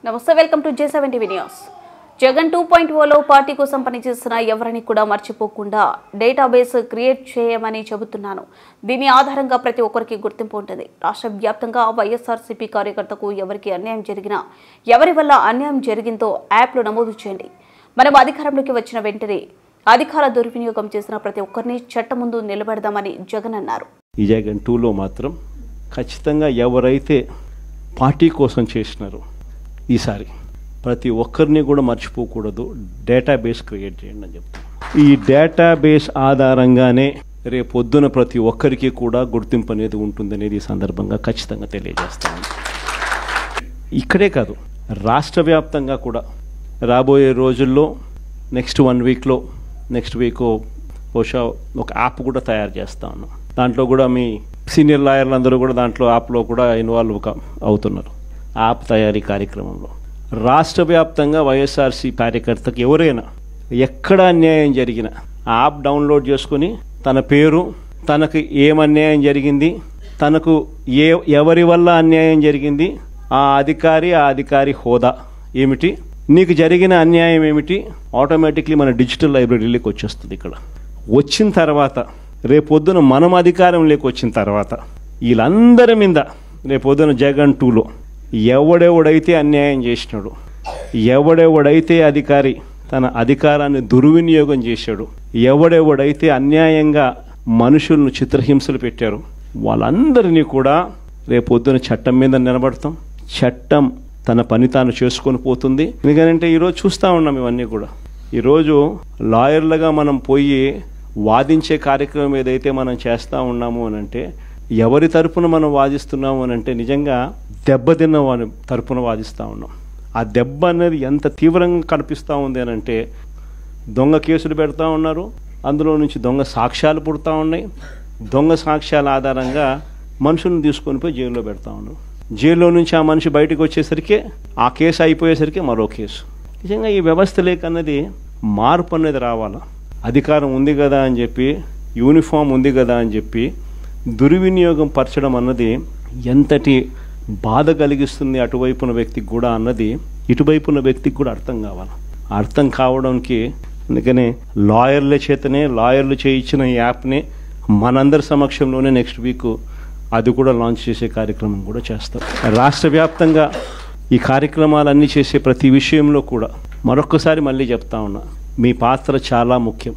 నమస్తే welcome to J7 TV news. Jagan 2.0లో party కోసం పనిచేస్తున్న ఎవరిని కూడా మర్చిపోకుండా డేటాబేస్ క్రియేట్ చేయమని చెబుతున్నాను. దీని ఆధారంగా ప్రతి ఒక్కరికి గుర్తింపు ఉంటుంది. రాష్ట్ర వ్యాప్తంగా వైఎస్ఆర్సీపీ కార్యకర్తకు ఎవరికి అన్యాయం జరిగినా, ఎవరి వల్ల అన్యాయం జరిగిందో యాప్లో నమోదు చేయండి. మనం అధికారంలోకి వచ్చిన వెంటనే అధికార దుర్వినియోగం చేసిన ప్రతి ఒక్కరిని చట్టం ముందు నిలబెడదామని జగన్ అన్నారు. ఈ జగన్ 2లో మాత్రం ఖచ్చితంగా ఎవరైతే పార్టీ కోసం చేసినారో ఈసారి ప్రతి ఒక్కరిని కూడా మర్చిపోకూడదు, డేటాబేస్ క్రియేట్ చేయండి అని చెప్తాను. ఈ డేటాబేస్ ఆధారంగానే రేపొద్దున ప్రతి ఒక్కరికి కూడా గుర్తింపు అనేది ఉంటుందనేది ఈ సందర్భంగా ఖచ్చితంగా తెలియజేస్తాను. ఇక్కడే కాదు, రాష్ట్ర వ్యాప్తంగా కూడా రాబోయే రోజుల్లో నెక్స్ట్ 1 వీక్లో నెక్స్ట్ వీక్ బహుశా ఒక యాప్ కూడా తయారు చేస్తా ఉన్నాం. దాంట్లో కూడా మీ సీనియర్ లాయర్లు అందరూ కూడా దాంట్లో యాప్లో కూడా ఇన్వాల్వ్ అవుతున్నారు. యాప్ తయారీ కార్యక్రమంలో రాష్ట్ర వ్యాప్తంగా వైఎస్ఆర్సీ కార్యకర్తకు ఎవరైనా ఎక్కడ అన్యాయం జరిగినా యాప్ డౌన్లోడ్ చేసుకుని తన పేరు, తనకు ఏమన్యాయం జరిగింది, తనకు ఎవరి వల్ల అన్యాయం జరిగింది, ఆ అధికారి హోదా ఏమిటి, నీకు జరిగిన అన్యాయం ఏమిటి, ఆటోమేటిక్లీ మన డిజిటల్ లైబ్రరీలోకి వచ్చేస్తుంది. ఇక్కడ వచ్చిన తర్వాత రేపొద్దున మనం అధికారంలోకి వచ్చిన తర్వాత వీళ్ళందరి మీద రేపొద్దున జగన్ 2లో ఎవడెవడైతే అన్యాయం చేసినాడు, ఎవడెవడైతే అధికారి తన అధికారాన్ని దుర్వినియోగం చేశాడు, ఎవడెవడైతే అన్యాయంగా మనుషులను చిత్రహింసలు పెట్టారు, వాళ్ళందరినీ కూడా రేపొద్దున చట్టం మీద నిలబడతాం. చట్టం తన పని తాను చేసుకొని పోతుంది. ఎందుకంటే ఈరోజు చూస్తూ ఉన్నాం ఇవన్నీ కూడా. ఈరోజు లాయర్లుగా మనం పోయి వాదించే కార్యక్రమం ఏదైతే మనం చేస్తూ ఉన్నాము అని అంటే, ఎవరి తరపున మనం వాదిస్తున్నాము అని అంటే నిజంగా దెబ్బతిన్న వారి తరపున వాదిస్తూ ఉన్నాం. ఆ దెబ్బ అనేది ఎంత తీవ్రంగా కనిపిస్తూ ఉంది అని అంటే, దొంగ కేసులు పెడతా ఉన్నారు, అందులో నుంచి దొంగ సాక్ష్యాలు పుడతా ఉన్నాయి. దొంగ సాక్ష్యాల ఆధారంగా మనుషులను తీసుకొని పోయి జైల్లో పెడతా ఉన్నారు. జైల్లో నుంచి ఆ మనిషి బయటకు వచ్చేసరికి ఆ కేసు అయిపోయేసరికి మరో కేసు. నిజంగా ఈ వ్యవస్థ లేకన్నది మార్పు అనేది రావాలా. అధికారం ఉంది కదా అని చెప్పి, యూనిఫామ్ ఉంది కదా అని చెప్పి దుర్వినియోగం పరచడం అన్నది ఎంతటి బాధ కలిగిస్తుంది అటువైపున వ్యక్తికి కూడా అన్నది ఇటువైపున వ్యక్తికి కూడా అర్థం కావాలి. అర్థం కావడానికి అందుకనే లాయర్లు చేయించిన ఈ యాప్ని మనందరి సమక్షంలోనే నెక్స్ట్ వీక్ అది కూడా లాంచ్ చేసే కార్యక్రమం కూడా చేస్తాం. రాష్ట్ర వ్యాప్తంగా ఈ కార్యక్రమాలన్నీ చేసే ప్రతి విషయంలో కూడా మరొక్కసారి మళ్ళీ చెప్తా ఉన్నా, మీ పాత్ర చాలా ముఖ్యం.